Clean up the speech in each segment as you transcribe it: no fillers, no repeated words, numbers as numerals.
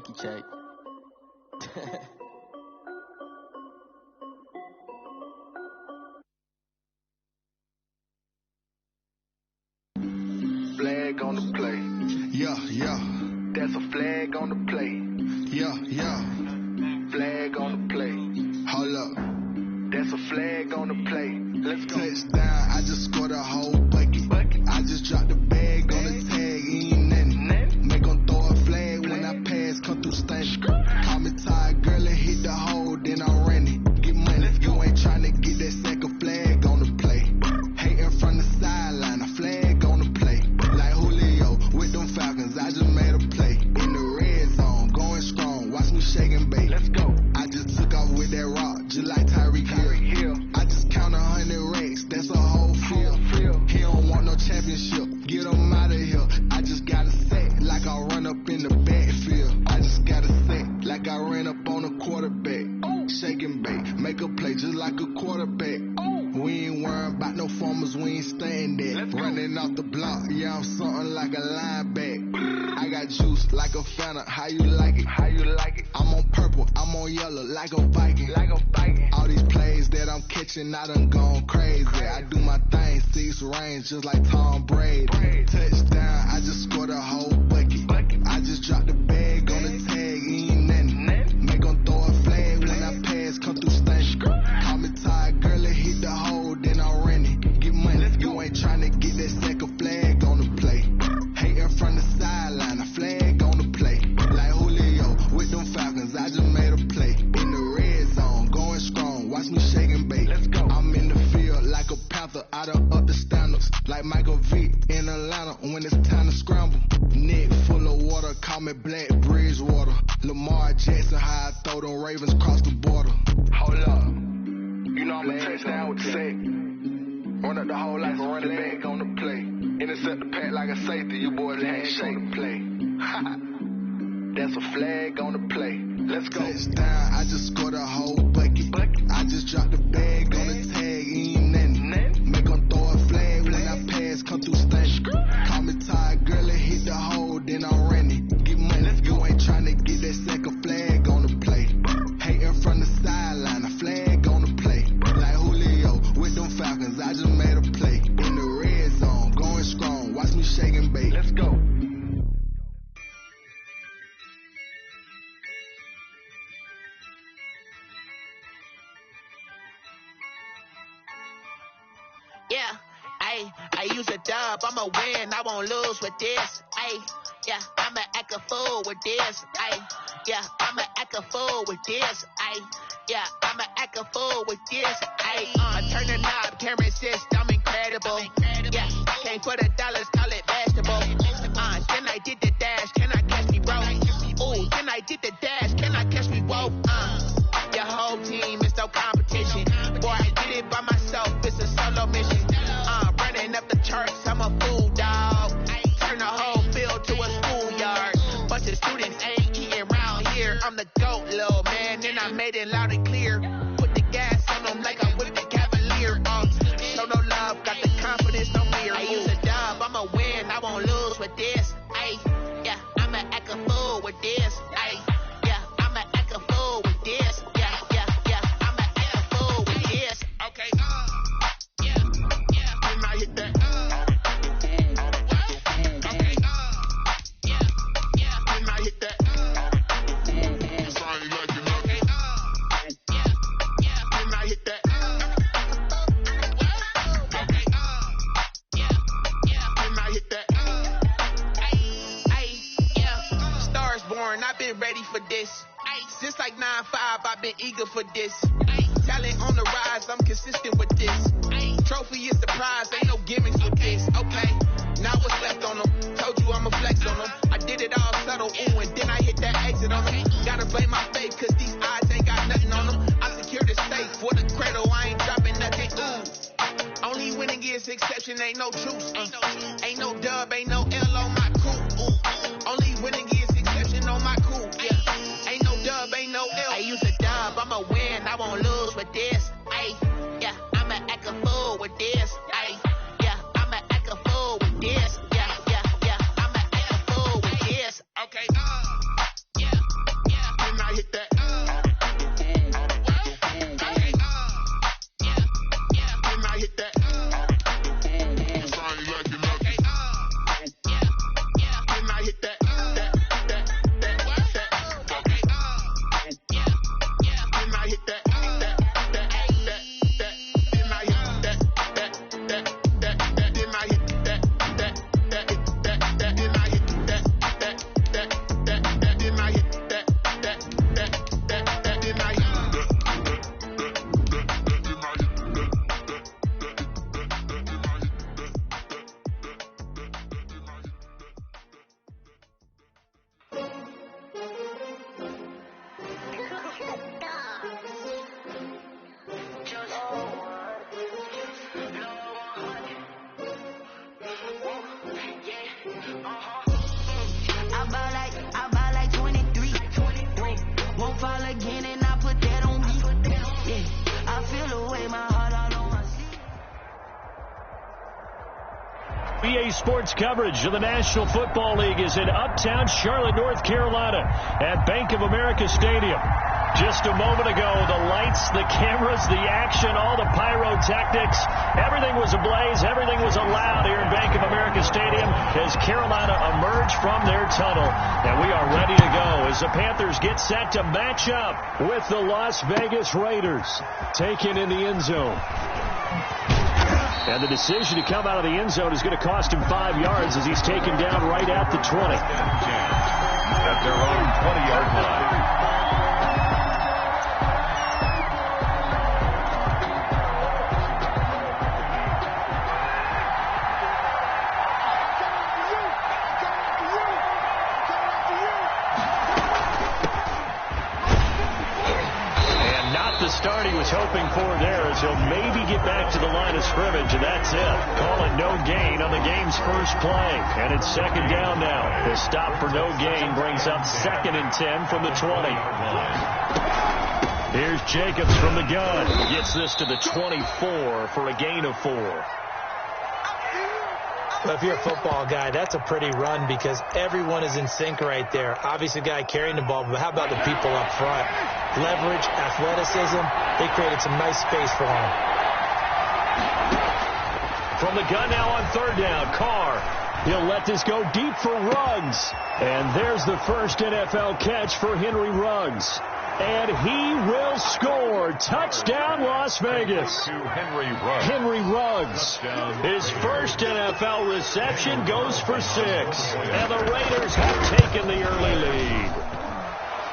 Cheeky check. Flag on the play. Yeah, yeah. That's a flag on the play. Yeah, yeah. Flag on the play. Hold up. That's a flag on the play. Let's go. Touchdown, I just scored a whole bucket. I just dropped the bag on the tag, ain't nothing. Make 'em throw a flag when I pass, come through stank. Call me tired, girl, and hit the hole, then I ran it. Get money, you ain't tryna get that second flag on the play. Hating from the sideline, a flag on the play. Like Julio with them Falcons, I just made a play. In the red zone, going strong, watch me shake and bake. Let's go. I just took off with that rock, just like Tyreek Hill. I just count 100 racks, that's a whole field. He don't want no championship, get him out of here. I just got a set, like I run up in the backfield. I just got a set, like I ran up on a quarterback. Shake and bake, make a play just like a quarterback. We ain't worrying about no formers, we ain't staying there. Running off the block, yeah, I'm something like a linebacker. I got juice like a Fanta, how you like it? How you like it? I'm on purple, I'm on yellow, like a Viking. Like a Viking. All these plays that I'm catching, I done gone crazy. I do my thing, 6 range, just like Tom Brady. Touchdown, I just scored a whole bucket. I just dropped the bag on the tag, ain't nothing. Make 'em throw a flag when I pass, come through stank. Call me tired, girl, and hit the hole, then I ran it. Get money, you ain't tryna get that second flag on the play. Hating from the sideline, a flag on the play. Like Julio with them Falcons, I just made a play. In the red zone, going strong, watch me shake and bake. Let's go. I'm in the field like a Panther, I done up the standards. Like Michael Vick in Atlanta when it's time to scramble. Neck full of water, call me Black Bridgewater. Lamar Jackson, how I throw them Ravens across the border. Hold up. You know I'm a touchdown with the sack. Run up the whole like a running back on the play. Intercept the pack like a safety. You boys ain't shake the play. That's a flag on the play. Let's go. Touchdown, I just scored a whole bucket. I just dropped the bag on the tag, ain't nothing. Make 'em throw a flag when I pass, come through stank. Call me tired, girl, and hit the hole, then I ran it. Get money, you ain't tryna get that second flag on the play. Hating from the sideline, a flag on the play. Like Julio with them Falcons, I just made a play. In the red zone, going strong, watch me shake and bake. Let's go. Yeah, I use a dub, I'ma win, I won't lose with this. Yeah, I'ma act a fool with this. Yeah, I'ma act a fool with this. Yeah, I'ma act a fool with this. Turn the knob, camera assist, I'm incredible. Yeah, came for the dollars, call it basketball. Then I did the dash, can I catch me, bro? Ooh, then I did the dash, can I catch me, whoa? Your whole team is no competition. Boy, I did it by myself, it's a solo mission. Running up the charts, I'm a fool, dog. Turn the whole field to a schoolyard. Bunch of students ain't eating around here. I'm the GOAT, little man, and I made it loud and clear. Put the gas on them like I whipped the Cavalier. Show no love, got the confidence, no fear. I use a dub, I'ma win, I won't lose with this. Yeah, I'ma act a fool with this. Yeah, I'ma act a fool with this. Yeah, I'ma act a fool with this. Okay, yeah, when I hit that, okay, yeah, when I hit that, it's only like you know, okay, yeah, when I hit that, okay, yeah, when I hit that, yeah, stars born, I've been ready for this. Since like 9-5, I've been eager for this. Talent on the rise, I'm consistent with this. Trophy is the prize, ain't no gimmicks with this. Okay, now what's left on them? Told you I'ma flex on them. I did it all subtle, ooh, and then I hit that exit on them. Gotta blame my faith, cause these odds ain't got nothing on them. I secure the safe for the cradle, I ain't dropping nothing, ooh. Only winning is exception, ain't no truce. Ain't no dub, ain't no L on my crew, ooh. Only winning is exception on my crew, yeah. Ain't no dub, ain't no L. I use a dub, I'ma win, I won't lose with this. Yeah, I'ma act a fool with this. Yeah, I'ma act a fool with this. Yeah, I'ma act a fool with this. Okay, yeah, EA Sports coverage of the National Football League is in uptown Charlotte, North Carolina at Bank of America Stadium. Just a moment ago, the lights, the cameras, the action, all the pyrotechnics, everything was ablaze, everything was allowed here in Bank of America Stadium as Carolina emerged from their tunnel. And we are ready to go as the Panthers get set to match up with the Las Vegas Raiders, taken in the end zone. And the decision to come out of the end zone is going to cost him 5 yards as he's taken down right at the 20. At their own 20-yard line. Start he was hoping for there as he'll maybe get back to the line of scrimmage, and that's it. Call it no gain on the game's first play, and it's second down now. The stop for no gain brings up 2nd and 10 from the 20. Here's Jacobs from the gun. Gets this to the 24 for a gain of 4. Well, if you're a football guy, that's a pretty run because everyone is in sync right there. Obviously, the guy carrying the ball, but how about the people up front? Leverage, athleticism, they created some nice space for him. From the gun now on 3rd down, Carr. He'll let this go deep for Ruggs. And there's the first NFL catch for Henry Ruggs. And he will score. Touchdown, Las Vegas. To Henry Ruggs. Henry Ruggs. His first NFL reception goes for 6. And the Raiders have taken the early lead.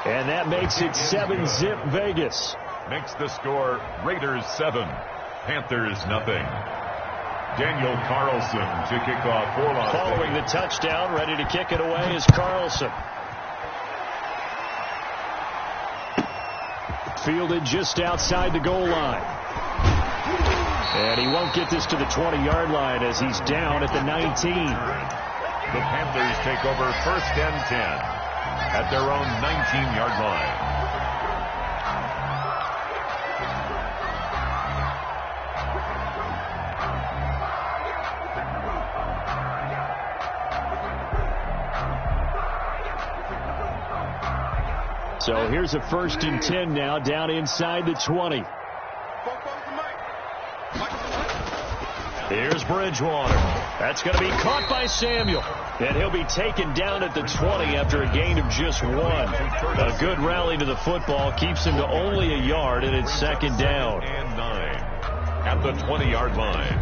And that makes it 7-zip Vegas. Makes the score Raiders 7, Panthers nothing. Daniel Carlson to kick off for Las Vegas. Following the touchdown, ready to kick it away is Carlson. Fielded just outside the goal line. And he won't get this to the 20-yard line as he's down at the 19. The Panthers take over 1st and 10 at their own 19-yard line. So here's a 1st and 10 now down inside the 20. Here's Bridgewater. That's going to be caught by Samuel. And he'll be taken down at the 20 after a gain of just 1. A good rally to the football keeps him to only a yard, and it's 2nd down. And 9 at the 20-yard line.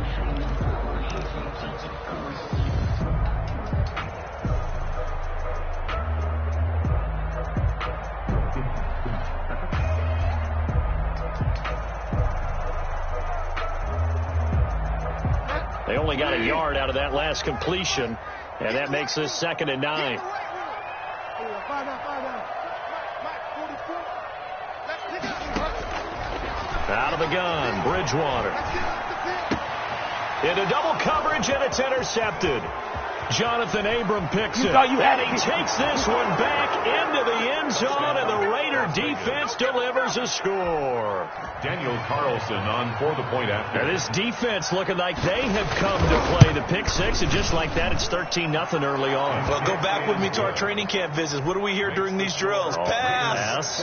They only got a yard out of that last completion, and that makes this 2nd and 9. Out of the gun, Bridgewater. Into double coverage, and it's intercepted. Jonathan Abram picks it. And he takes this one back into the end zone, and the Raider defense delivers a score. Daniel Carlson on for the point after. Now this defense looking like they have come to play the pick 6, and just like that, it's 13-0 early on. Well, go back with me to our training camp visits. What do we hear during these drills? Pass.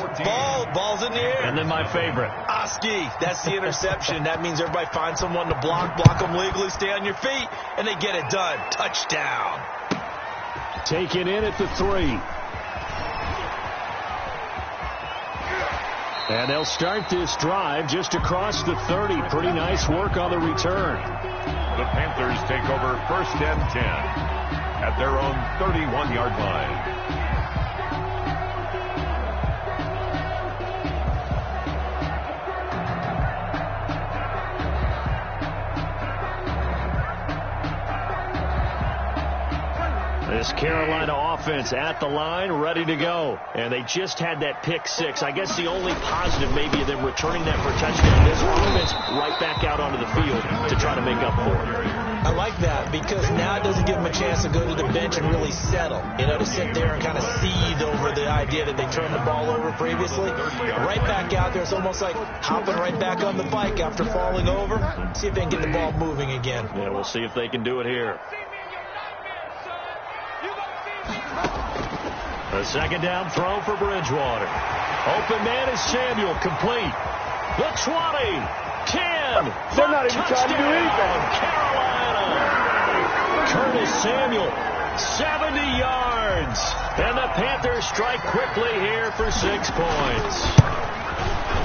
Ball's in the air. And then my favorite. Oski. That's the interception. That means everybody finds someone to block them legally, stay on your feet, and they get it done. Touchdown. Taken in at the 3. And they'll start this drive just across the 30. Pretty nice work on the return. The Panthers take over 1st and 10 at their own 31-yard line. This Carolina offense at the line, ready to go. And they just had that pick 6. I guess the only positive maybe of them returning that for a touchdown. This offense right back out onto the field to try to make up for it. I like that because now it doesn't give them a chance to go to the bench and really settle. You know, to sit there and kind of seethe over the idea that they turned the ball over previously. Right back out there. It's almost like hopping right back on the bike after falling over. See if they can get the ball moving again. Yeah, we'll see if they can do it here. A second down throw for Bridgewater. Open man is Samuel, complete. The 20, 10. They're not even trying to do anything. Carolina. Curtis Samuel, 70 yards. And the Panthers strike quickly here for 6 points.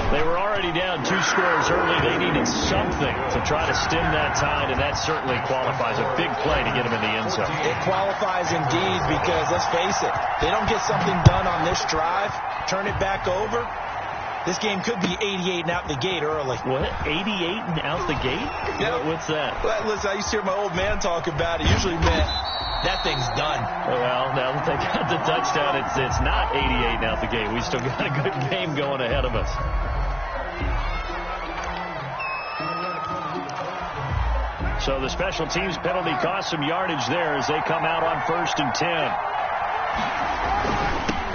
They were already down 2 scores early. They needed something to try to stem that tide, and that certainly qualifies. A big play to get them in the end zone. It qualifies indeed because, let's face it, they don't get something done on this drive, turn it back over, this game could be 88 and out the gate early. What? 88 and out the gate? Yeah. What's that? Well, listen, I used to hear my old man talk about it. Usually meant that thing's done. Well, now that they got the touchdown, it's not 88 and out the gate. We still got a good game going ahead of us. So the special teams penalty cost some yardage there as they come out on 1st and 10.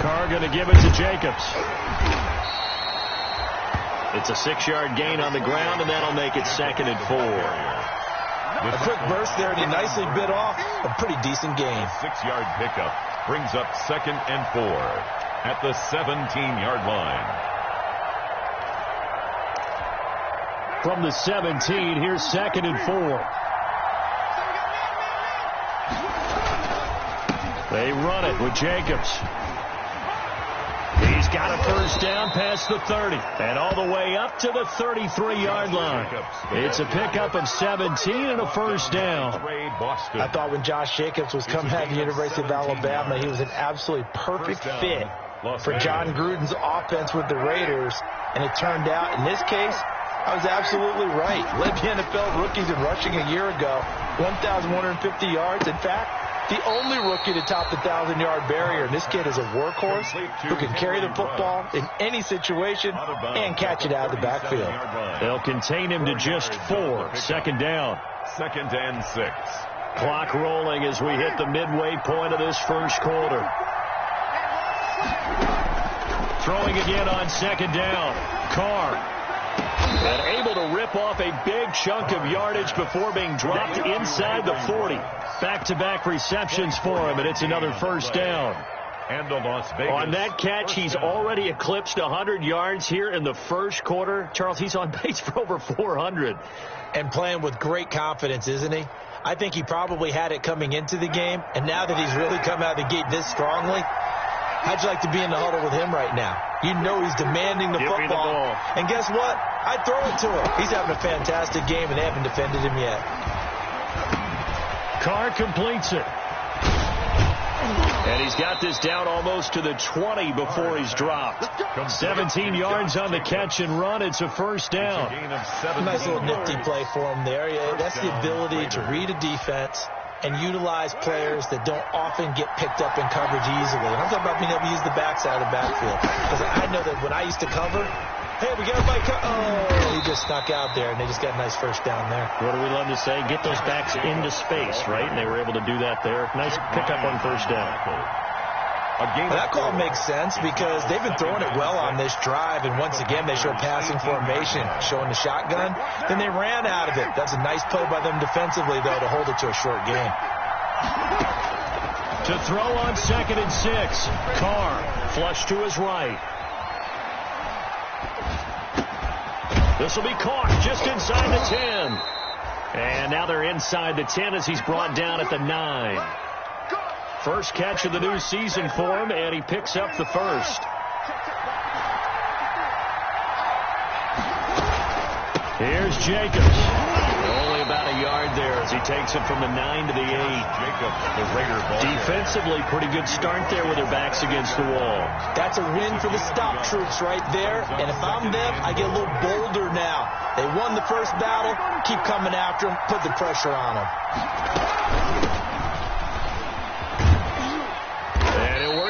Carr going to give it to Jacobs. It's a 6-yard gain on the ground, and that'll make it 2nd and 4. A quick burst there, and he nicely bit off a pretty decent gain. 6-yard pickup brings up 2nd and 4 at the 17-yard line. From the 17, here's 2nd and 4. They run it with Jacobs. He's got a first down past the 30 and all the way up to the 33-yard line. It's a pickup of 17 and a first down. I thought when Josh Jacobs was coming out of the University of Alabama, he was an absolutely perfect fit for John Gruden's offense with the Raiders. And it turned out, in this case, I was absolutely right. Led the NFL rookies in rushing a year ago, 1,150 yards. In fact, the only rookie to top the 1,000-yard barrier. And this kid is a workhorse who can carry the football in any situation and catch it out of the backfield. They'll contain him to just 4. 2nd down. 2nd and 6. Clock rolling as we hit the midway point of this first quarter. Throwing again on 2nd down. Carr. And able to rip off a big chunk of yardage before being dropped inside the 40. Back-to-back receptions for him, and it's another first down. And the Las Vegas. On that catch, he's already eclipsed 100 yards here in the first quarter. Charles, he's on pace for over 400. And playing with great confidence, isn't he? I think he probably had it coming into the game, and now that he's really come out of the gate this strongly, how'd you like to be in the huddle with him right now? You know he's demanding the Give me the football. ball. And guess what? I'd throw it to him. He's having a fantastic game, and they haven't defended him yet. Carr completes it. And he's got this down almost to the 20 before he's dropped. 17 yards on the catch and run. It's a first down. Nice little nifty play for him there. Yeah, that's the ability to read a defense and utilize players that don't often get picked up in coverage easily. And I'm talking about being able to use the backside of the backfield. Because I know that when I used to cover, hey, we got everybody. Oh, he just snuck out there, and they just got a nice first down there. What do we love to say? Get those backs into space, right? And they were able to do that there. Nice pickup on first down. Well, that call makes sense because they've been throwing it well on this drive, and once again they show passing formation, showing the shotgun. Then they ran out of it. That's a nice play by them defensively, though, to hold it to a short game. To throw on 2nd and 6. Carr flush to his right. This will be caught just inside the 10. And now they're inside the 10 as he's brought down at the 9. First catch of the new season for him, and he picks up the first. Here's Jacobs. Only about a yard there as he takes it from the 9 to the 8. Jacobs, the Raider ball. Defensively, pretty good start there with their backs against the wall. That's a win for the stop troops right there. And if I'm them, I get a little bolder now. They won the first battle. Keep coming after them. Put the pressure on them.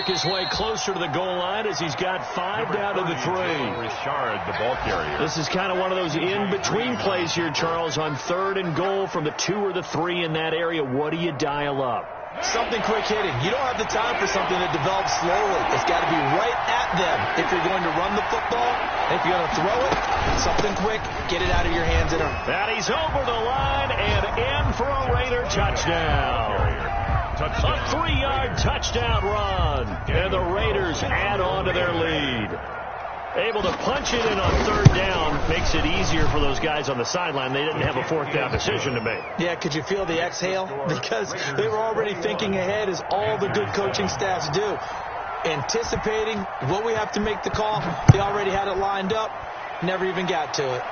His way closer to the goal line as he's got 5 down to the 3. Richard, the ball carrier. This is kind of one of those in-between plays here, Charles, on 3rd and goal from the 2 or the 3 in that area. What do you dial up? Something quick hitting. You don't have the time for something that develops slowly. It's got to be right at them if you're going to run the football. If you're going to throw it, something quick, get it out of your hands. And he's over the line and in for a Raider touchdown. touchdown. A 3-yard touchdown run. And the Raiders add on to their lead. Able to punch it in on 3rd down makes it easier for those guys on the sideline. They didn't have a 4th down decision to make. Yeah, could you feel the exhale? Because they were already thinking ahead, as all the good coaching staffs do. Anticipating what we have to make the call. They already had it lined up. Never even got to it.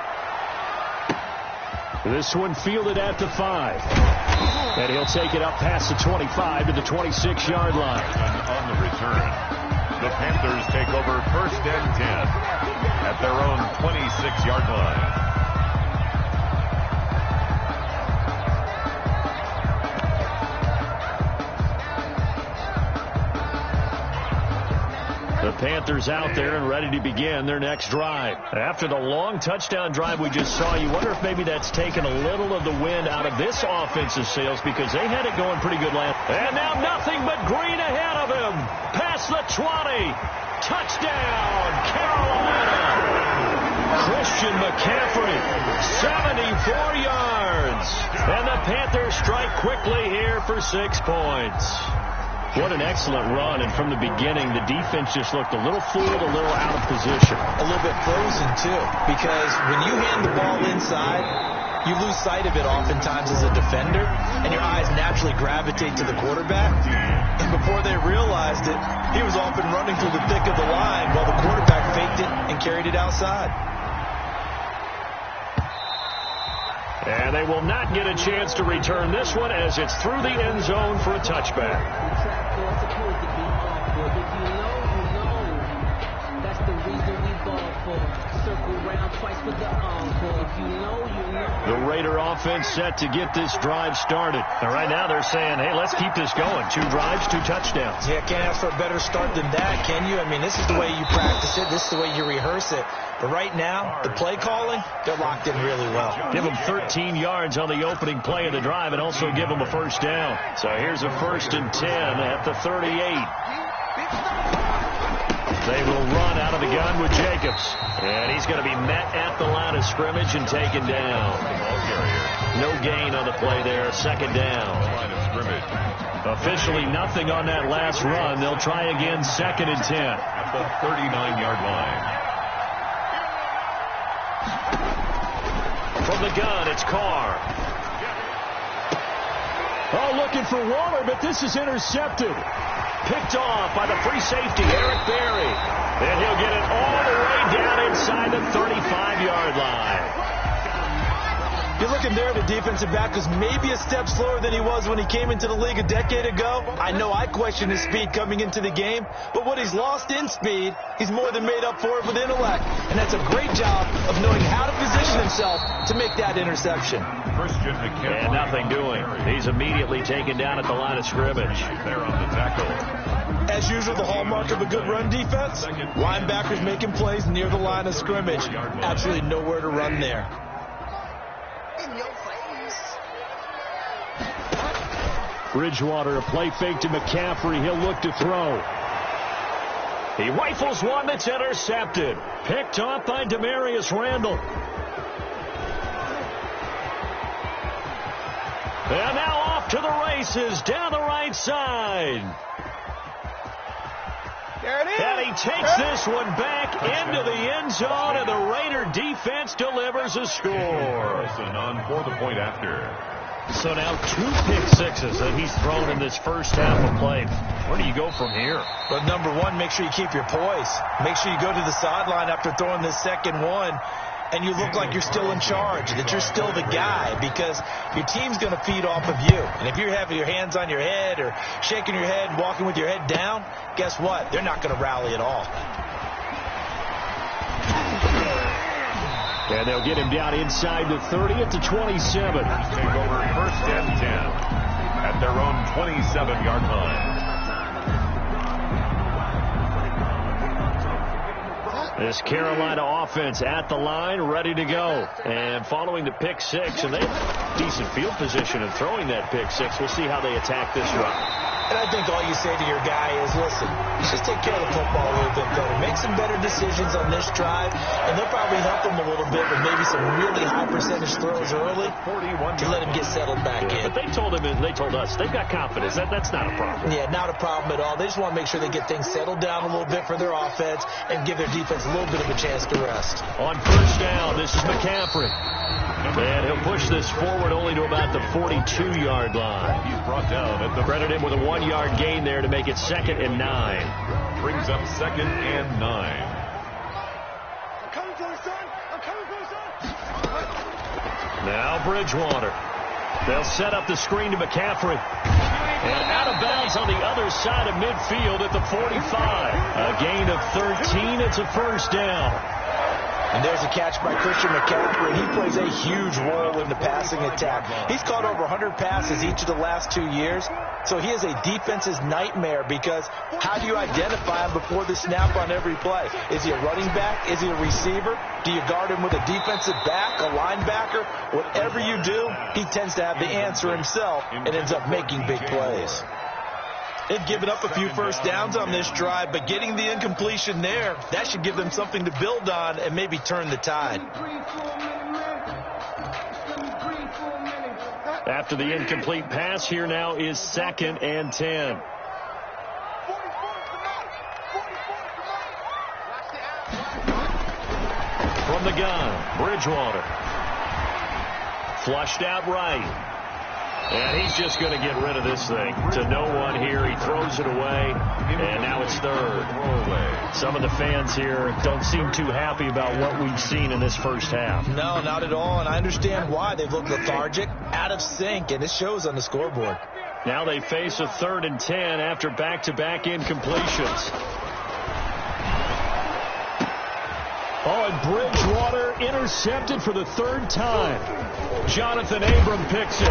This one fielded at the 5. And he'll take it up past the 25 to the 26-yard line. On the return, the Panthers take over 1st and 10 at their own 26-yard line. The Panthers out there and ready to begin their next drive. After the long touchdown drive we just saw, you wonder if maybe that's taken a little of the wind out of this offensive sails, because they had it going pretty good last. And now nothing but green ahead of him. Past the 20. Touchdown, Carolina. Christian McCaffrey, 74 yards. And the Panthers strike quickly here for 6 points. What an excellent run, and from the beginning, the defense just looked a little fooled, a little out of position. A little bit frozen, too, because when you hand the ball inside, you lose sight of it oftentimes as a defender, and your eyes naturally gravitate to the quarterback. And before they realized it, he was off and running through the thick of the line while the quarterback faked it and carried it outside. And they will not get a chance to return this one, as it's through the end zone for a touchback. The Raider offense set to get this drive started. And right now they're saying, hey, let's keep this going. 2 drives, 2 touchdowns. Yeah, can't ask for a better start than that, can you? I mean, this is the way you practice it. This is the way you rehearse it. But right now, the play calling, they're locked in really well. Give them 13 yards on the opening play of the drive and also give them a 1st down. So here's a 1st and 10 at the 38. They will run out of the gun with Jacobs. And he's going to be met at the line of scrimmage and taken down. No gain on the play there. 2nd down. Officially nothing on that last run. They'll try again 2nd and 10. At the 39-yard line. From the gun, it's Carr. Oh, looking for Waller, but this is intercepted. Picked off by the free safety, Eric Berry. And he'll get it all the way down inside the 35-yard line. You're looking there at a defensive back who's maybe a step slower than he was when he came into the league a decade ago. I know I questioned his speed coming into the game, but what he's lost in speed, he's more than made up for it with intellect. And that's a great job of knowing how to position himself to make that interception. Christian McCaffrey. And nothing doing. He's immediately taken down at the line of scrimmage. There on the tackle. As usual, the hallmark of a good run defense, linebackers making plays near the line of scrimmage. Absolutely nowhere to run there. Bridgewater, a play fake to McCaffrey. He'll look to throw. He rifles one that's intercepted. Picked off by Demarius Randall. And now off to the races down the right side. There it is. And he takes this one back into the end zone, and the Raider defense delivers a score. On for the point after. So now 2 pick sixes that he's thrown in this first half of play. Where do you go from here? But number one, make sure you keep your poise. Make sure you go to the sideline after throwing this second one, and you look like you're still in charge, that you're still the guy, because your team's going to feed off of you. And if you're having your hands on your head or shaking your head, walking with your head down, guess what? They're not going to rally at all. And they'll get him down inside the 30 at the 27. Take over 1st and 10 at their own 27-yard line. This Carolina offense at the line, ready to go. And following the pick six, and they have decent field position of throwing that pick six. We'll see how they attack this run. And I think all you say to your guy is, listen, just take care of the football a little bit better. Make some better decisions on this drive, and they'll probably help him a little bit with maybe some really high percentage throws early to let him get settled back in. But they told us, they've got confidence. That's not a problem. Yeah, not a problem at all. They just want to make sure they get things settled down a little bit for their offense and give their defense a little bit of a chance to rest. On first down, this is McCaffrey. And he'll push this forward only to about the 42-yard line. He's brought down at the Credit him with a 1-yard gain there to make it 2nd and 9. brings up 2nd and 9. I'm coming for it, son. I'm coming for it, son. Now Bridgewater. They'll set up the screen to McCaffrey. And out of bounds on the other side of midfield at the 45. A gain of 13. It's a first down. And there's a catch by Christian McCaffrey, and he plays a huge role in the passing attack. He's caught over 100 passes each of the last 2 years, so he is a defense's nightmare because how do you identify him before the snap on every play? Is he a running back? Is he a receiver? Do you guard him with a defensive back, a linebacker? Whatever you do, he tends to have the answer himself and ends up making big plays. They've given up a few first downs on this drive, but getting the incompletion there, that should give them something to build on and maybe turn the tide. After the incomplete pass, here now is 2nd and 10. From the gun, Bridgewater. Flushed out right. And he's just going to get rid of this thing to no one here. He throws it away, and now it's 3rd. Some of the fans here don't seem too happy about what we've seen in this first half. No, not at all, and I understand why. They've looked lethargic, out of sync, and it shows on the scoreboard. Now they face a 3rd and 10 after back-to-back incompletions. Oh, and Bridgewater intercepted for the 3rd time. Jonathan Abram picks it.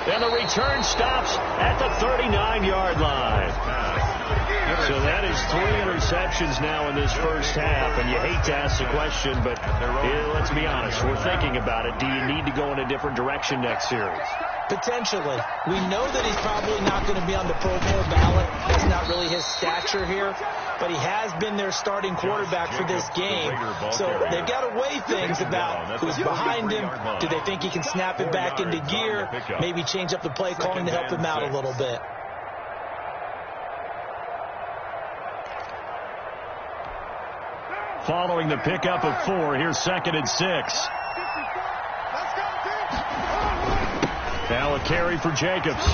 And the return stops at the 39-yard line. So that is 3 interceptions now in this first half. And you hate to ask the question, but let's be honest. We're thinking about it. Do you need to go in a different direction next series? Potentially. We know that he's probably not going to be on the Pro Bowl ballot. That's not really his stature here. But he has been their starting quarterback for this game. So they've got to weigh things about who's behind him. Do they think he can snap it back into gear? Maybe change up the play calling to help him out a little bit. Following the pickup of 4, here's 2nd and 6. Now a carry for Jacobs.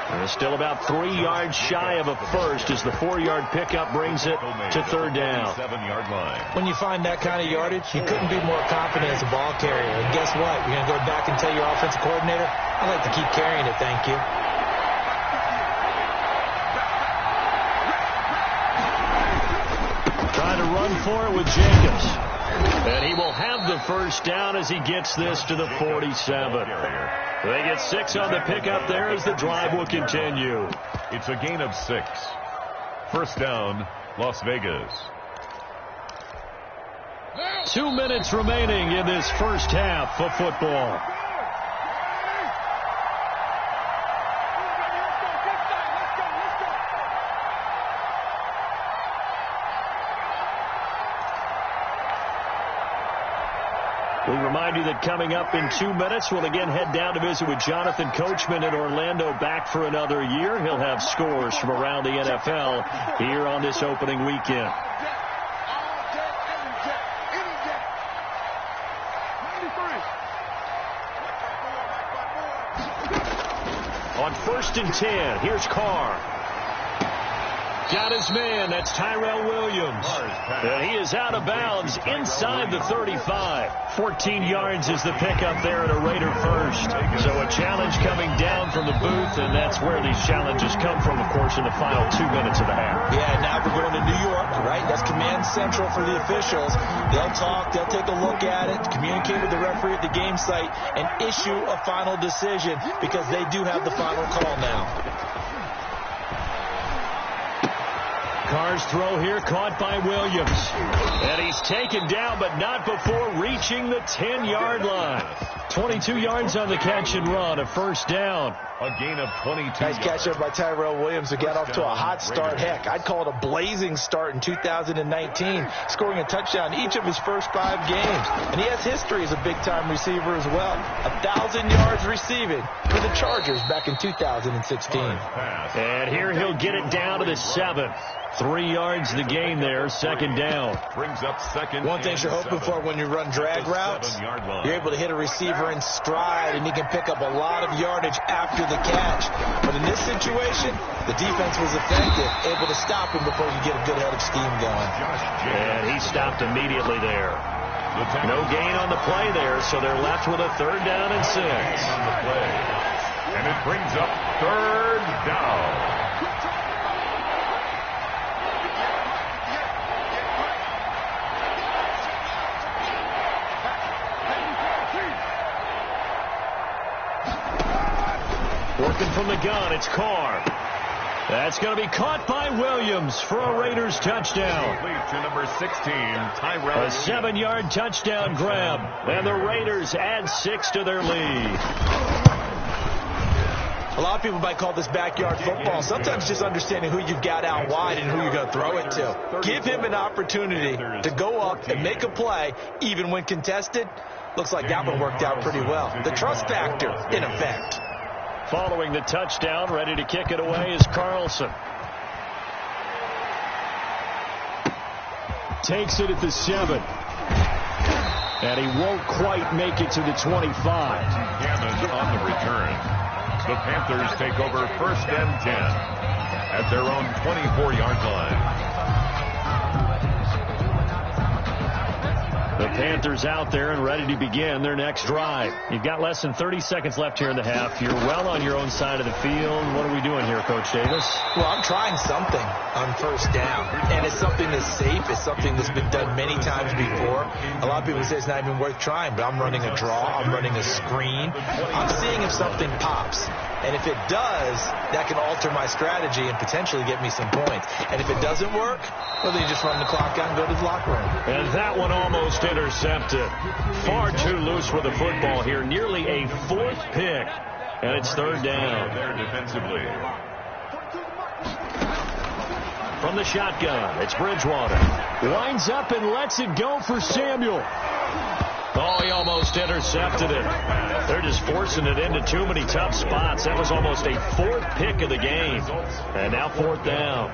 They're still about 3 yards shy of a first as the 4-yard pickup brings it to 3rd down. 7-yard line. When you find that kind of yardage, you couldn't be more confident as a ball carrier. And guess what? You're going to go back and tell your offensive coordinator, I'd like to keep carrying it, thank you. Trying to run for it with Jacobs. And he will have the first down as he gets this to the 47. They get 6 on the pickup there as the drive will continue. It's a gain of 6. First down, Las Vegas. 2 minutes remaining in this first half of football. We remind you that coming up in 2 minutes, we'll again head down to visit with Jonathan Coachman in Orlando, back for another year. He'll have scores from around the NFL here on this opening weekend. On 1st and 10, here's Carr. Got his man. That's Tyrell Williams. And he is out of bounds inside the 35. 14 yards is the pickup there at a Raider first. So a challenge coming down from the booth, and that's where these challenges come from, of course, in the final 2 minutes of the half. Yeah, now we're going to New York, right? That's command central for the officials. They'll talk, they'll take a look at it, communicate with the referee at the game site, and issue a final decision because they do have the final call now. Carr's throw here caught by Williams. And he's taken down, but not before reaching the 10-yard line. 22 yards on the catch and run, a first down. A gain of 22 Nice catch there by Tyrell Williams, who got off to a hot start. Heck, I'd call it a blazing start in 2019, scoring a touchdown each of his first 5 games. And he has history as a big-time receiver as well. 1,000 yards receiving for the Chargers back in 2016. And here he'll get it down to the 7. 3 yards the gain there, second down. Brings up second. One thing you're hoping for when you run drag routes, you're able to hit a receiver in stride, and he can pick up a lot of yardage after the catch. But in this situation, the defense was effective, able to stop him before you get a good head of steam going. And he stopped immediately there. No gain on the play there, so they're left with a 3rd down and 6. And it brings up 3rd down. Working from the gun, it's Carr. That's going to be caught by Williams for a Raiders touchdown. To number 16, Tyrell. A 7-yard touchdown grab, and the Raiders add 6 to their lead. A lot of people might call this backyard football. Sometimes just understanding who you've got out wide and who you're going to throw it to. Give him an opportunity to go up and make a play, even when contested. Looks like that one worked out pretty well. The trust factor in effect. Following the touchdown, ready to kick it away is Carlson. Takes it at the 7. And he won't quite make it to the 25. Hammond on the return. The Panthers take over 1st and 10 at their own 24-yard line. The Panthers out there and ready to begin their next drive. You've got less than 30 seconds left here in the half. You're well on your own side of the field. What are we doing here, Coach Davis? Well, I'm trying something on 1st down. And it's something that's safe. It's something that's been done many times before. A lot of people say it's not even worth trying, but I'm running a draw. I'm running a screen. I'm seeing if something pops. And if it does, that can alter my strategy and potentially get me some points. And if it doesn't work, well, then you just run the clock out and go to the locker room. And that one almost intercepted. Far too loose with the football here. Nearly a 4th pick. And it's 3rd down. There defensively. From the shotgun, it's Bridgewater. Winds up and lets it go for Samuel. Oh, he almost intercepted it. They're just forcing it into too many tough spots. That was almost a 4th pick of the game. And now 4th down.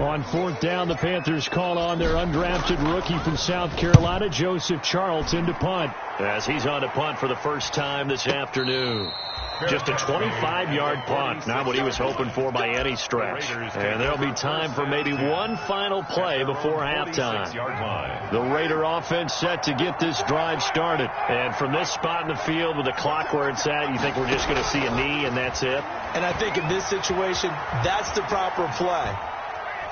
On 4th down, the Panthers call on their undrafted rookie from South Carolina, Joseph Charlton, to punt. As he's on to punt for the first time this afternoon. Just a 25-yard punt, not what he was hoping for by any stretch. And there'll be time for maybe one final play before halftime. The Raider offense set to get this drive started. And from this spot in the field with the clock where it's at, you think we're just going to see a knee and that's it? And I think in this situation, that's the proper play.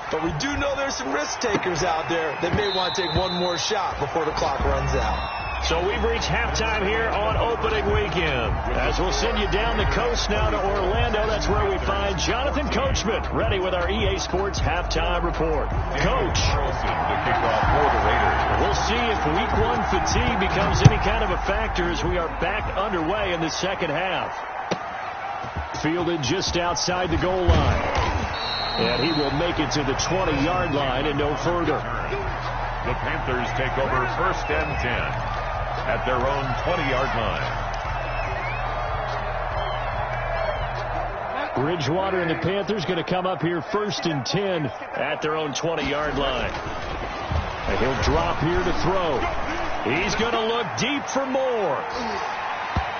But we do know there's some risk takers out there that may want to take one more shot before the clock runs out. So we've reached halftime here on opening weekend. As we'll send you down the coast now to Orlando, that's where we find Jonathan Coachman, ready with our EA Sports halftime report. Coach. We'll see if week 1 fatigue becomes any kind of a factor as we are back underway in the second half. Fielded just outside the goal line. And he will make it to the 20-yard line and no further. The Panthers take over 1st and 10 at their own 20-yard line. Bridgewater and the Panthers going to come up here 1st and 10 at their own 20-yard line. And he'll drop here to throw. He's going to look deep for more.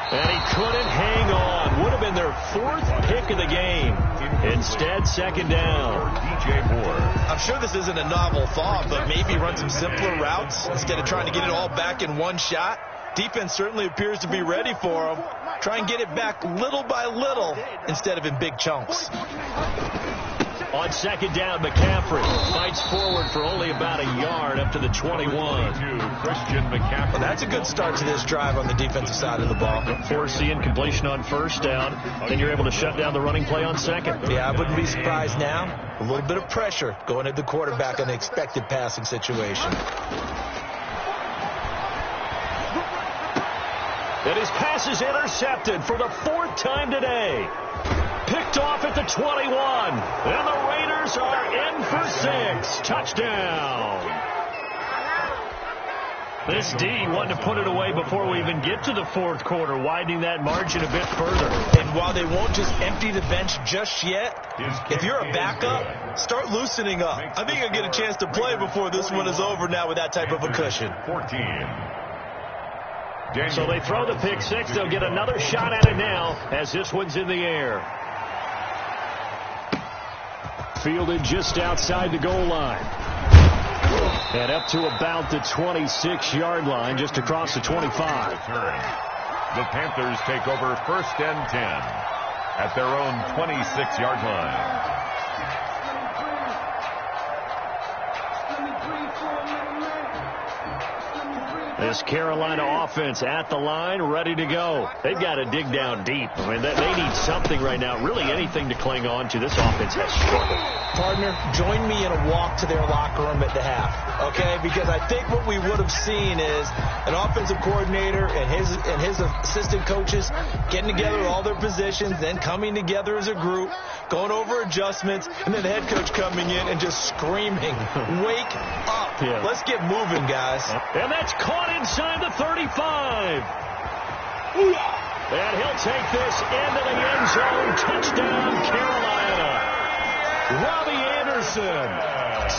And he couldn't hang on. Would have been their 4th pick of the game. Instead, 2nd down. DJ Moore. I'm sure this isn't a novel thought, but maybe run some simpler routes instead of trying to get it all back in one shot. Defense certainly appears to be ready for him. Try and get it back little by little instead of in big chunks. On second down, McCaffrey fights forward for only about a yard up to the 21. Christian McCaffrey. Well, that's a good start to this drive on the defensive side of the ball. Force the incompletion on first down, and you're able to shut down the running play on second. Yeah, I wouldn't be surprised now. A little bit of pressure going at the quarterback on the expected passing situation. And his pass is intercepted for the fourth time today. Picked off at the 21. And the Raiders are in for 6. Touchdown. This D wanted to put it away before we even get to the fourth quarter, widening that margin a bit further. And while they won't just empty the bench just yet, if you're a backup, start loosening up. I think you'll get a chance to play before this one is over now with that type of a cushion. 14. So they throw the pick six. They'll get another shot at it now as this one's in the air. Fielded just outside the goal line. And up to about the 26-yard line, just across the 25. The Panthers take over first and 10 at their own 26-yard line. This Carolina offense at the line, ready to go. They've got to dig down deep. I mean, they need something right now, really anything to cling on to. This offense has struggled. Partner, join me in a walk to their locker room at the half, okay? Because I think what we would have seen is an offensive coordinator and his assistant coaches getting together all their positions, then coming together as a group, going over adjustments, and then the head coach coming in and just screaming, wake up. Yeah. Let's get moving, guys. And that's caught inside the 35. And he'll take this into the end zone. Touchdown, Carolina. Robbie Anderson,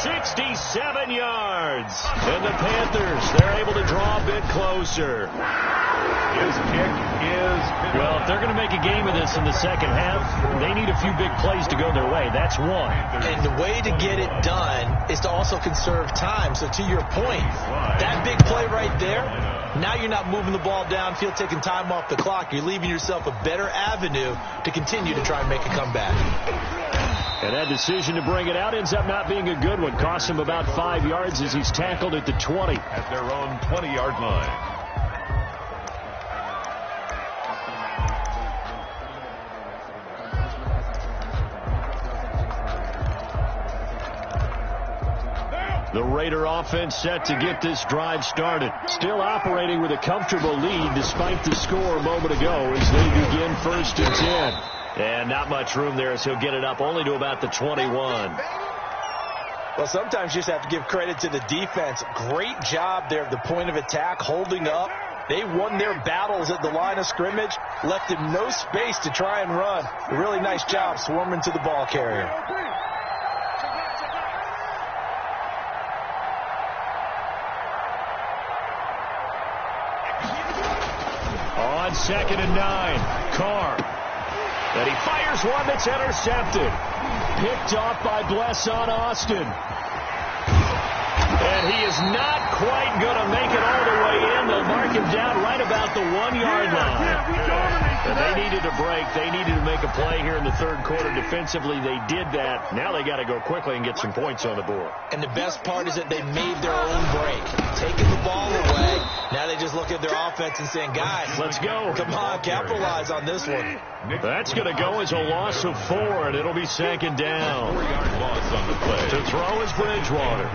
67 yards. And the Panthers, they're able to draw a bit closer. His kick is... Well, if they're going to make a game of this in the second half, they need a few big plays to go their way. That's one. And the way to get it done is to also conserve time. So to your point, that big play right there, now you're not moving the ball downfield, taking time off the clock. You're leaving yourself a better avenue to continue to try and make a comeback. And that decision to bring it out ends up not being a good one. Costs him about 5 yards as he's tackled at the 20. At their own 20-yard line. The Raider offense set to get this drive started. Still operating with a comfortable lead despite the score a moment ago as they begin first and 10. And not much room there as he'll get it up only to about the 21. Well, sometimes you just have to give credit to the defense. Great job there at the point of attack, holding up. They won their battles at the line of scrimmage, left him no space to try and run. A really nice job swarming to the ball carrier. On second and 9, Carr. And he fires one that's intercepted. Picked off by Blesson Austin. And he is not quite going to make it all the way in. They'll mark him down right about the 1-yard line. And they needed a break. They needed to make a play here in the third quarter. Defensively, they did that. Now they got to go quickly and get some points on the board. And the best part is that they made their own break. Taking the ball away. Now they just look at their offense and saying, guys, let's go. Come on, capitalize on this one. That's going to go as a loss of 4, and it'll be second down. 4-yard loss on the play. To throw is Bridgewater.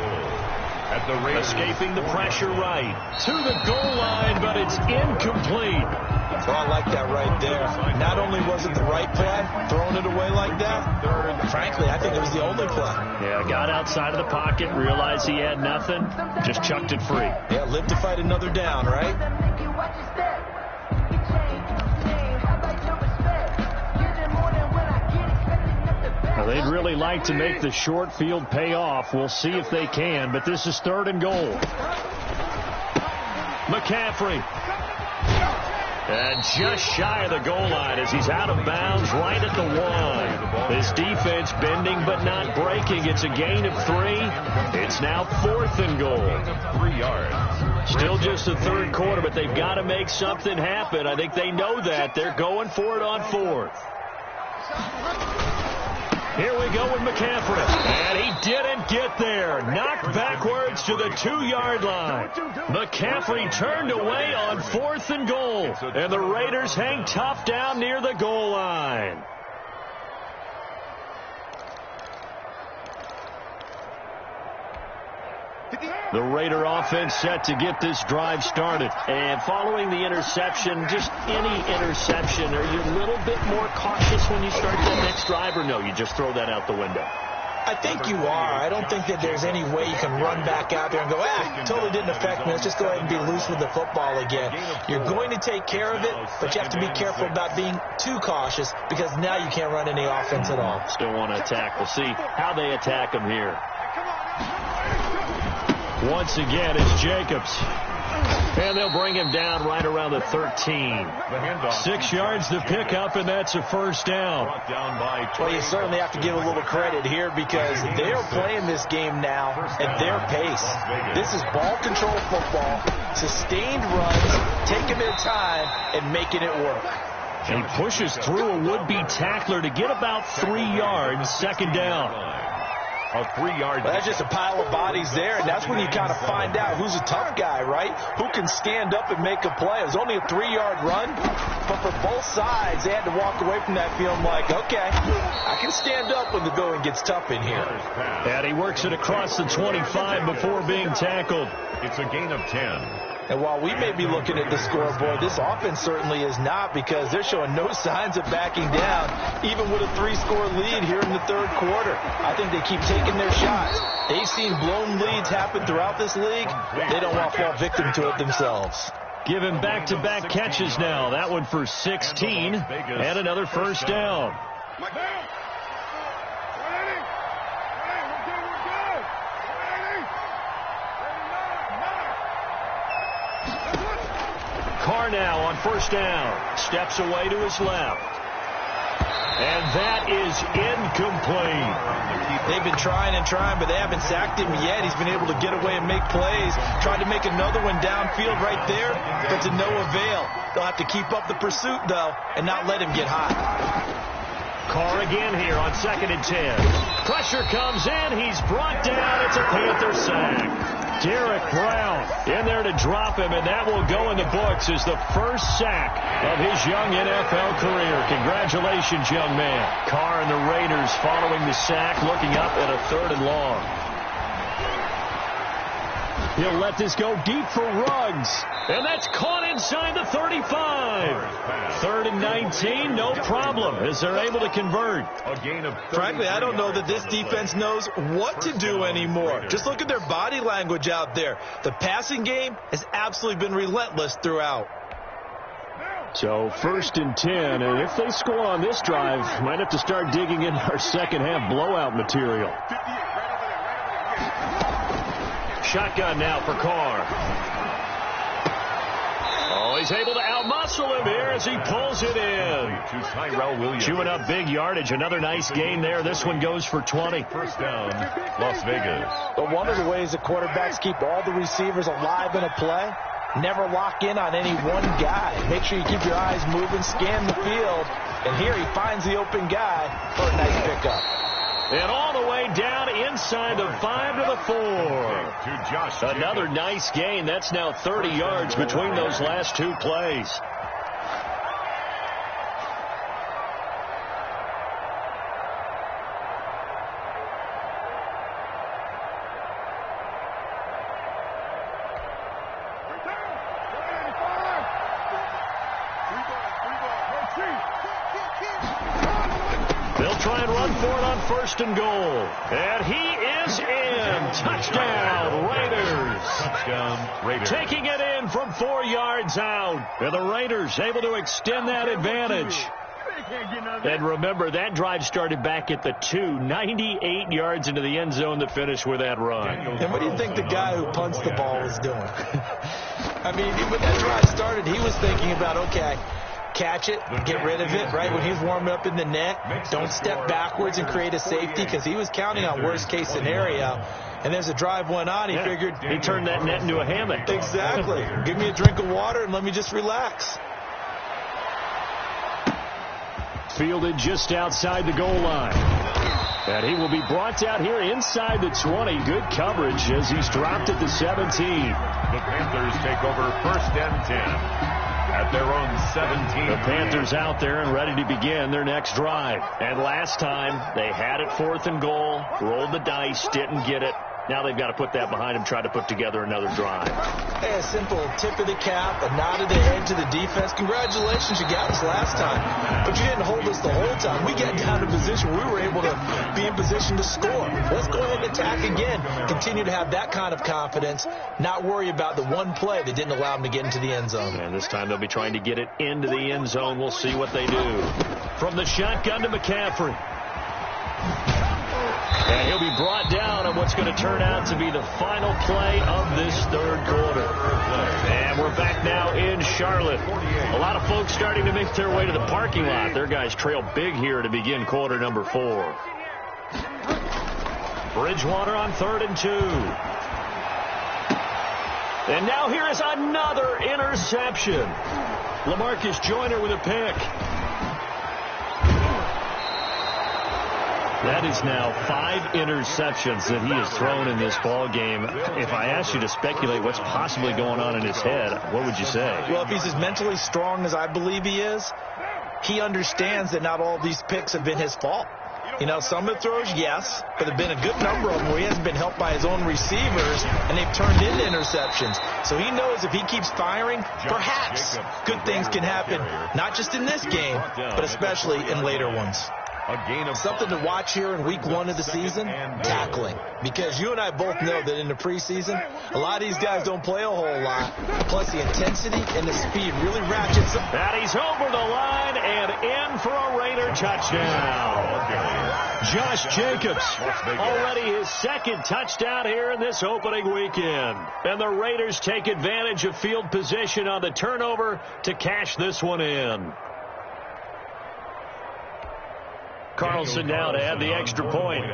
At the Raiders. Escaping the pressure right to the goal line, but it's incomplete. Oh, I like that right there. Not only was it the right play, throwing it away like that, frankly, I think it was the only play. Yeah, got outside of the pocket, realized he had nothing, just chucked it free. Yeah, live to fight another down, right? Well, they'd really like to make the short field pay off. We'll see if they can, but this is third and goal. McCaffrey. And just shy of the goal line as he's out of bounds right at the 1. This defense bending but not breaking. It's a gain of 3. It's now fourth and goal. 3 yards. Still just the third quarter, but they've got to make something happen. I think they know that. They're going for it on fourth. Here we go with McCaffrey. And he didn't get there. Knocked backwards to the 2-yard line. McCaffrey turned away on 4th and goal. And the Raiders hang tough down near the goal line. The Raider offense set to get this drive started. And following the interception, just any interception, are you a little bit more cautious when you start that next drive, or no, you just throw that out the window? I think you are. I don't think that there's any way you can run back out there and go, totally didn't affect me. Let's just go ahead and be loose with the football again. You're going to take care of it, but you have to be careful about being too cautious because now you can't run any offense at all. Still want to attack. We'll see how they attack him here. Once again, it's Jacobs. And they'll bring him down right around the 13. 6 yards to pick up, and that's a first down. Well, you certainly have to give a little credit here because they are playing this game now at their pace. This is ball control football, sustained runs, taking their time, and making it work. And he pushes through a would-be tackler to get about 3 yards, second down. A 3-yard. Well, that's just a pile of bodies there, and that's when you kind of find out who's a tough guy, right? Who can stand up and make a play. It was only a 3-yard run, but for both sides, they had to walk away from that feeling like, okay, I can stand up when the going gets tough in here. And he works it across the 25 before being tackled. It's a gain of 10. And while we may be looking at the scoreboard, this offense certainly is not because they're showing no signs of backing down, even with a 3-score lead here in the third quarter. I think they keep taking their shots. They've seen blown leads happen throughout this league. They don't want to fall victim to it themselves. Give him back-to-back catches now. That one for 16 and another first down. Carr now on first down. Steps away to his left. And that is incomplete. They've been trying and trying, but they haven't sacked him yet. He's been able to get away and make plays. Tried to make another one downfield right there, but to no avail. They'll have to keep up the pursuit, though, and not let him get hot. Carr again here on 2nd and 10. Pressure comes in. He's brought down. It's a Panther sack. Derek Brown in there to drop him, and that will go in the books as the first sack of his young NFL career. Congratulations, young man. Carr and the Raiders following the sack, looking up at a 3rd and long. He'll let this go deep for Ruggs, and that's caught inside the 35. 3rd and 19, no problem, as they're able to convert. Frankly, I don't know that this defense knows what to do anymore. Just look at their body language out there. The passing game has absolutely been relentless throughout. So 1st and 10, and if they score on this drive, might have to start digging in our second half blowout material. Shotgun now for Carr. Oh, he's able to outmuscle him here as he pulls it in. Chewing up big yardage. Another nice gain there. This one goes for 20. First down, Las Vegas. But one of the ways that quarterbacks keep all the receivers alive in a play, never lock in on any one guy. Make sure you keep your eyes moving, scan the field. And here he finds the open guy for a nice pickup. And all the way down inside the 5 to the 4. Another nice gain. That's now 30 yards between those last two plays. They'll try and run for it on 1st and goal. And he is in. Touchdown, Raiders. Touchdown, Raiders. Taking it in from 4 yards out. And the Raiders able to extend that advantage. And remember, that drive started back at the 2, 98 yards into the end zone to finish with that run. And what do you think the guy who punts the ball was doing? I mean, when that drive started, he was thinking about, okay, catch it, get rid of it, right? When he was warming up in the net, don't step backwards and create a safety because he was counting on worst-case scenario. And as the drive went on, he figured... He turned that net into a hammock. Exactly. Give me a drink of water and let me just relax. Fielded just outside the goal line. And he will be brought down here inside the 20. Good coverage as he's dropped at the 17. The Panthers take over 1st and 10 at their own 17. The Panthers out there and ready to begin their next drive. And last time, they had it 4th and goal, rolled the dice, didn't get it. Now they've got to put that behind them, try to put together another drive. Hey, a simple tip of the cap, a nod of the head to the defense. Congratulations, you got us last time. But you didn't hold us the whole time. We got down to position where we were able to be in position to score. Let's go ahead and attack again. Continue to have that kind of confidence, not worry about the one play that didn't allow them to get into the end zone. And this time they'll be trying to get it into the end zone. We'll see what they do. From the shotgun to McCaffrey. And he'll be brought down on what's going to turn out to be the final play of this 3rd quarter. And we're back now in Charlotte. A lot of folks starting to make their way to the parking lot. Their guys trail big here to begin quarter number 4. Bridgewater on 3rd and 2. And now here is another interception. LaMarcus Joyner with a pick. That is now 5 interceptions that he has thrown in this ball game. If I asked you to speculate what's possibly going on in his head, what would you say? Well, if he's as mentally strong as I believe he is, he understands that not all of these picks have been his fault. You know, some of the throws, yes, but there have been a good number of them where he hasn't been helped by his own receivers, and they've turned into interceptions. So he knows if he keeps firing, perhaps good things can happen, not just in this game, but especially in later ones. Something to watch here in week 1 of the season, tackling. Because you and I both know that in the preseason, a lot of these guys don't play a whole lot. Plus the intensity and the speed really ratchets up. And he's over the line and in for a Raider touchdown. Josh Jacobs, already his 2nd touchdown here in this opening weekend. And the Raiders take advantage of field position on the turnover to cash this one in. Carlson now to add the extra point.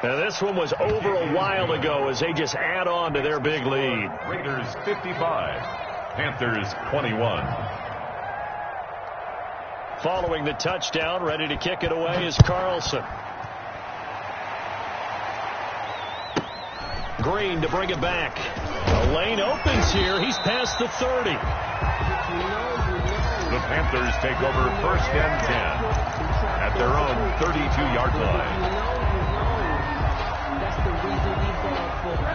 Now this one was over a while ago as they just add on to their big lead. Raiders 55, Panthers 21. Following the touchdown, ready to kick it away is Carlson. Green to bring it back. A lane opens here. He's past the 30. The Panthers take over 1st and 10 at their own 32-yard line.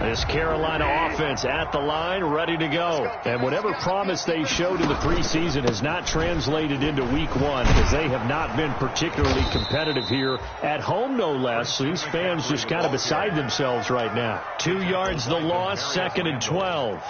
This Carolina offense at the line, ready to go. And whatever promise they showed in the preseason has not translated into week 1 as they have not been particularly competitive here at home, no less. So these fans just kind of beside themselves right now. 2 yards the loss, 2nd and 12.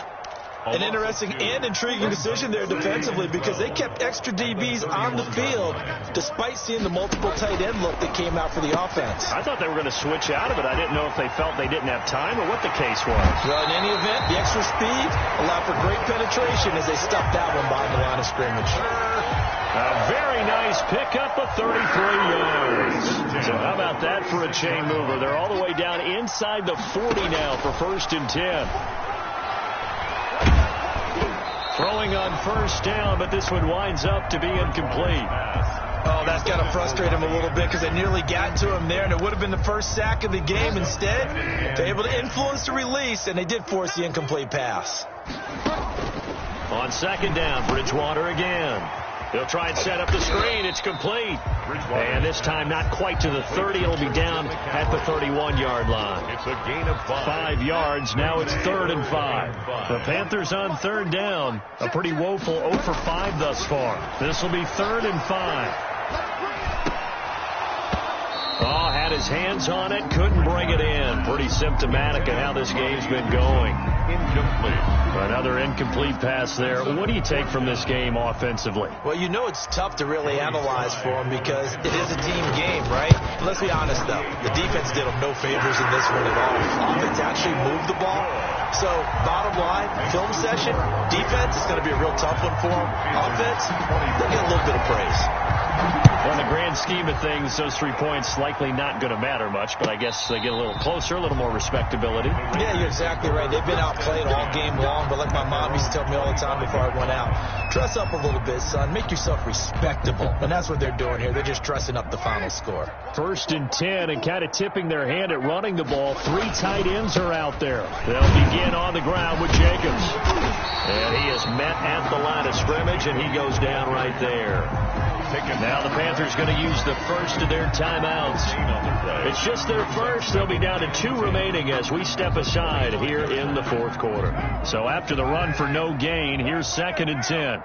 An interesting and intriguing decision there defensively because they kept extra DBs on the field despite seeing the multiple tight end look that came out for the offense. I thought they were going to switch out of it. I didn't know if they felt they didn't have time or what the case was. Well, in any event, the extra speed allowed for great penetration as they stuffed that one behind the line of scrimmage. A very nice pickup of 33 yards. So how about that for a chain mover? They're all the way down inside the 40 now for 1st and 10. Throwing on 1st down, but this one winds up to be incomplete. Oh, that's got to frustrate him a little bit because they nearly got to him there, and it would have been the first sack of the game. Instead, they're able to influence the release, and they did force the incomplete pass. On 2nd down, Bridgewater again. They'll try and set up the screen. It's complete. And this time not quite to the 30. It'll be down at the 31-yard line. It's a gain of 5 yards. Now it's 3rd and 5. The Panthers on 3rd down. A pretty woeful 0 for 5 thus far. This will be 3rd and 5. Oh, had his hands on it. Couldn't bring it in. Pretty symptomatic of how this game's been going. incomplete. Another incomplete pass there. What do you take from this game offensively? Well, you know it's tough to really analyze for them because it is a team game, right? Let's be honest, though. The defense did them no favors in this one at all. Offense actually moved the ball. So, bottom line, film session, defense is going to be a real tough one for them. Offense, they'll get a little bit of praise. In the grand scheme of things, those 3 points likely not going to matter much, but I guess they get a little closer, a little more respectability. Yeah, you're exactly right. They've been outplayed all game long, but like my mom used to tell me all the time before I went out, dress up a little bit, son. Make yourself respectable. And that's what they're doing here. They're just dressing up the final score. 1st and 10, and kind of tipping their hand at running the ball. 3 tight ends are out there. They'll begin on the ground with Jacobs. And he is met at the line of scrimmage, and he goes down right there. Now the Panthers going to use the first of their timeouts. It's just their first. They'll be down to 2 remaining as we step aside here in the 4th quarter. So after the run for no gain, here's 2nd and 10.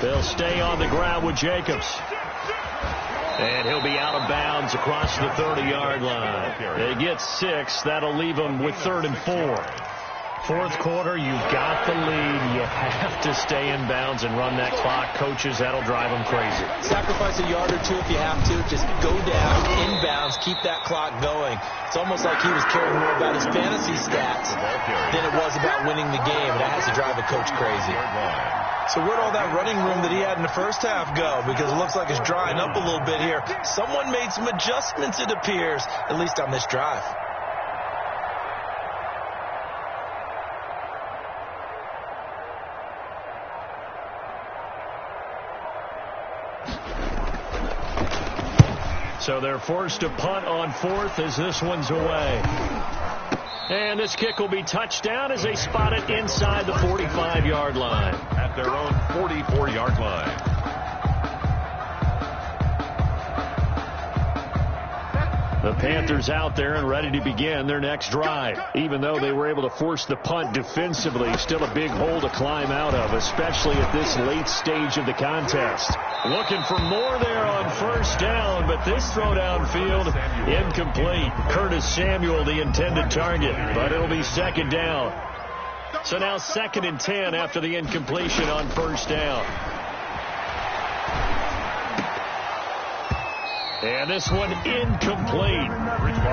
They'll stay on the ground with Jacobs. And he'll be out of bounds across the 30-yard line. They get 6. That'll leave them with 3rd and 4. 4th quarter, you've got the lead. You have to stay in bounds and run that clock. Coaches, that'll drive them crazy. Sacrifice a yard or 2 if you have to. Just go down, inbounds, keep that clock going. It's almost like he was caring more about his fantasy stats than it was about winning the game. That has to drive a coach crazy. So where'd all that running room that he had in the first half go? Because it looks like it's drying up a little bit here. Someone made some adjustments, it appears, at least on this drive. So they're forced to punt on 4th as this one's away. And this kick will be touchdown as they spot it inside the 45-yard line. At their own 44-yard line. The Panthers out there and ready to begin their next drive. Even though they were able to force the punt defensively, still a big hole to climb out of, especially at this late stage of the contest. Looking for more there on 1st down, but this throw downfield incomplete. Curtis Samuel, the intended target, but it'll be 2nd down. So now 2nd and 10 after the incompletion on 1st down. And this one incomplete.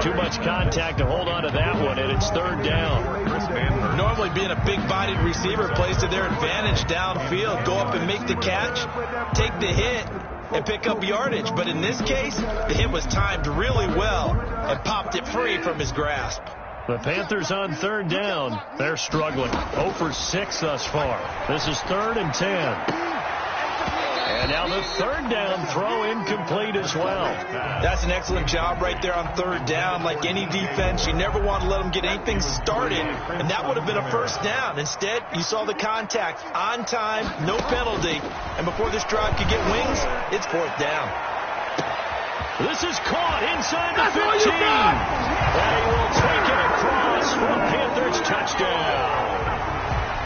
Too much contact to hold on to that one, and it's 3rd down. Normally being a big-bodied receiver plays to their advantage downfield. Go up and make the catch, take the hit, and pick up yardage. But in this case, the hit was timed really well and popped it free from his grasp. The Panthers on 3rd down. They're struggling. 0 for 6 thus far. This is 3rd and 10. And now the 3rd down throw incomplete as well. That's an excellent job right there on 3rd down. Like any defense, you never want to let them get anything started, and that would have been a 1st down. Instead, you saw the contact on time, no penalty, and before this drive could get wings, it's 4th down. This is caught inside the 15. And he will take it across for a Panthers touchdown.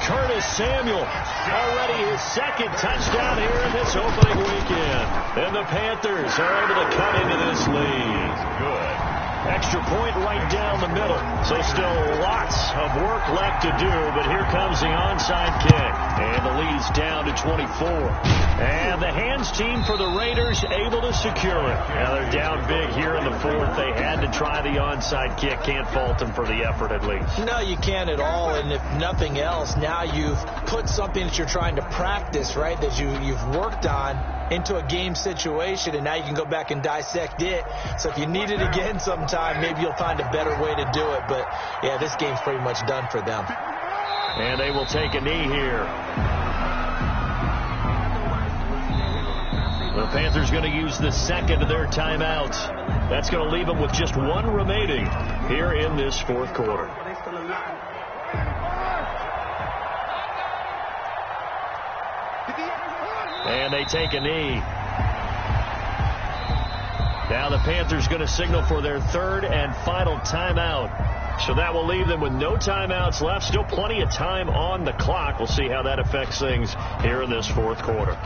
Curtis Samuel, already his 2nd touchdown here in this opening weekend. And the Panthers are able to cut into this lead. Good. Extra point right down the middle. So still lots of work left to do, but here comes the onside kick. And the lead is down to 24. And the hands team for the Raiders able to secure it. Now they're down big here in the 4th. They had to try the onside kick. Can't fault them for the effort at least. No, you can't at all. And if nothing else, now you've put something that you're trying to practice, right, that you've worked on into a game situation, and now you can go back and dissect it. So if you need it again sometime, maybe you'll find a better way to do it. But, yeah, this game's pretty much done for them. And they will take a knee here. The Panthers going to use the 2nd of their timeouts. That's going to leave them with just 1 remaining here in this 4th quarter. And they take a knee. Now the Panthers going to signal for their 3rd and final timeout. So that will leave them with no timeouts left. Still plenty of time on the clock. We'll see how that affects things here in this 4th quarter.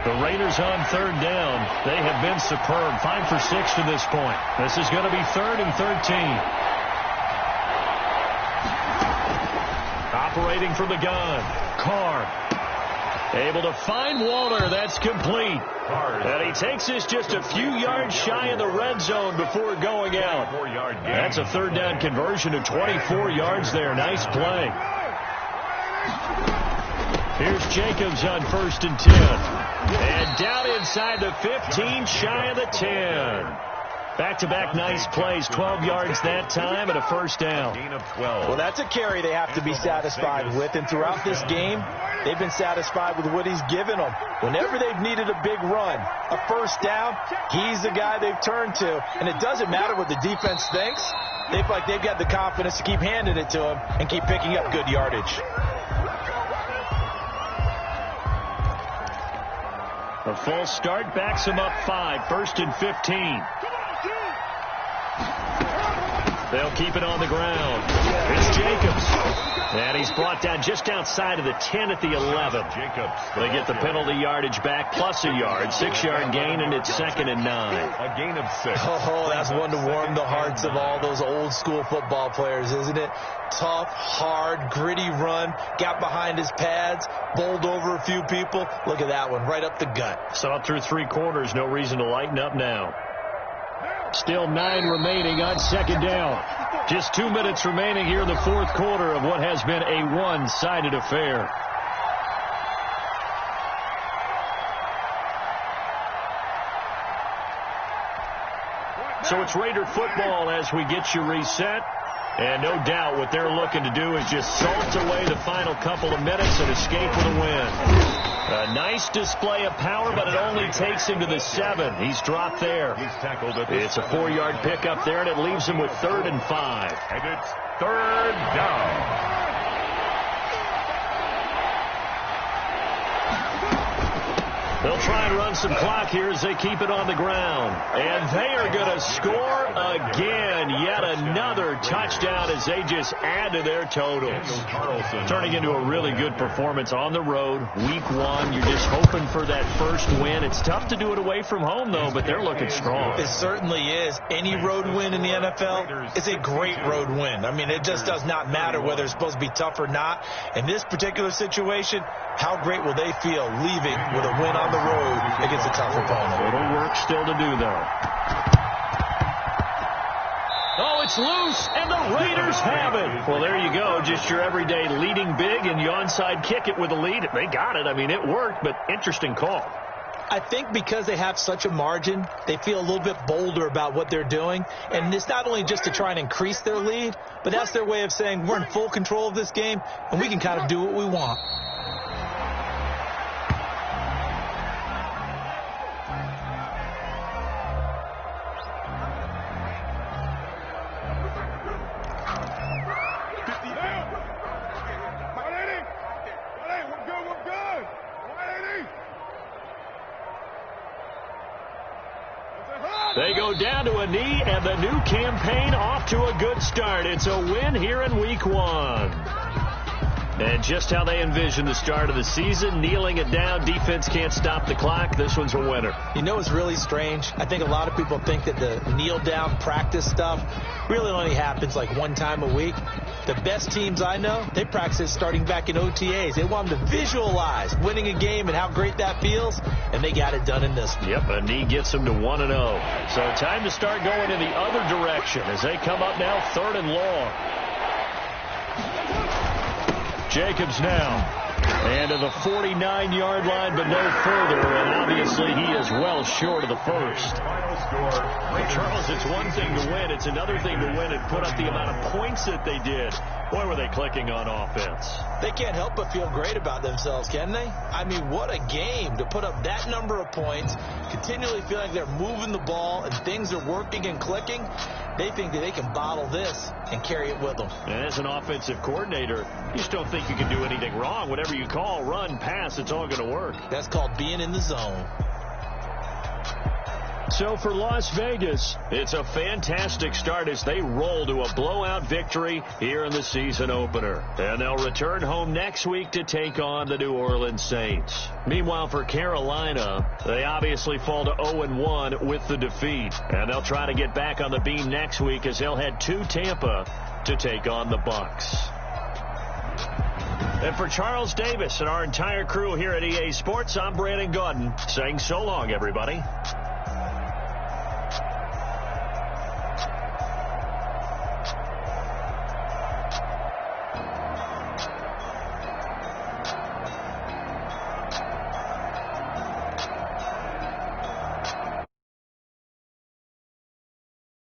The Raiders on 3rd down. They have been superb. 5 for 6 to this point. This is going to be 3rd and 13. Operating from the gun. Carr. Able to find Waller. That's complete. And he takes this just a few yards shy of the red zone before going out. That's a 3rd down conversion of 24 yards there. Nice play. Here's Jacobs on 1st and 10. And down inside the 15, shy of the 10. Back-to-back nice plays, 12 yards that time and a first down. Well, that's a carry they have to be satisfied with, and throughout this game, they've been satisfied with what he's given them. Whenever they've needed a big run, a first down, he's the guy they've turned to, and it doesn't matter what the defense thinks. They feel like they've got the confidence to keep handing it to him and keep picking up good yardage. A false start backs him up 5, 1st and 15. They'll keep it on the ground. It's Jacobs. And he's brought down just outside of the 10 at the 11. They get the penalty yardage back plus a yard. 6-yard gain, and it's 2nd and 9. A gain of 6. Oh, that's one to warm the hearts of all those old school football players, isn't it? Tough, hard, gritty run. Got behind his pads. Bowled over a few people. Look at that one, right up the gut. Saw it through 3 quarters. No reason to lighten up now. Still 9 remaining on 2nd down. Just 2 minutes remaining here in the 4th quarter of what has been a one-sided affair. So it's Raider football as we get you reset. And no doubt what they're looking to do is just salt away the final couple of minutes and escape with a win. A nice display of power, but it only takes him to the 7. He's dropped there. It's a 4-yard pickup there, and it leaves him with 3rd and 5. And it's 3rd down. They'll try and run some clock here as they keep it on the ground. And they are going to score again. Yet another touchdown as they just add to their totals. Turning into a really good performance on the road. Week 1, you're just hoping for that first win. It's tough to do it away from home, though, but they're looking strong. It certainly is. Any road win in the NFL is a great road win. I mean, it just does not matter whether it's supposed to be tough or not. In this particular situation, how great will they feel leaving with a win on the road against a tough opponent? Little work still to do, though. Oh, it's loose, and the Raiders have it. Well, there you go. Just your everyday leading big, and you onside kick it with a lead. They got it. I mean, it worked, but interesting call. I think because they have such a margin, they feel a little bit bolder about what they're doing. And it's not only just to try and increase their lead, but that's their way of saying we're in full control of this game, and we can kind of do what we want. They go down to a knee, and the new campaign off to a good start. It's a win here in Week 1. And just how they envision the start of the season, kneeling it down, defense can't stop the clock. This one's a winner. You know, it's really strange. I think a lot of people think that the kneel-down practice stuff really only happens like one time a week. The best teams I know, they practice starting back in OTAs. They want them to visualize winning a game and how great that feels, and they got it done in this one. Yep, a knee gets them to 1-0. So time to start going in the other direction as they come up now 3rd and long. Jacobs now. And to the 49-yard line, but no further. And obviously he is well short of the first. Well, Charles, it's one thing to win. It's another thing to win and put up the amount of points that they did. Boy, were they clicking on offense. They can't help but feel great about themselves, can they? I mean, what a game to put up that number of points, continually feel like they're moving the ball and things are working and clicking. They think that they can bottle this and carry it with them. And as an offensive coordinator, you just don't think you can do anything wrong. Whatever you call, run, pass, it's all going to work. That's called being in the zone. So for Las Vegas, it's a fantastic start as they roll to a blowout victory here in the season opener. And they'll return home next week to take on the New Orleans Saints. Meanwhile, for Carolina, they obviously fall to 0-1 with the defeat. And they'll try to get back on the beam next week as they'll head to Tampa to take on the Bucs. And for Charles Davis and our entire crew here at EA Sports, I'm Brandon Gaudin saying so long, everybody.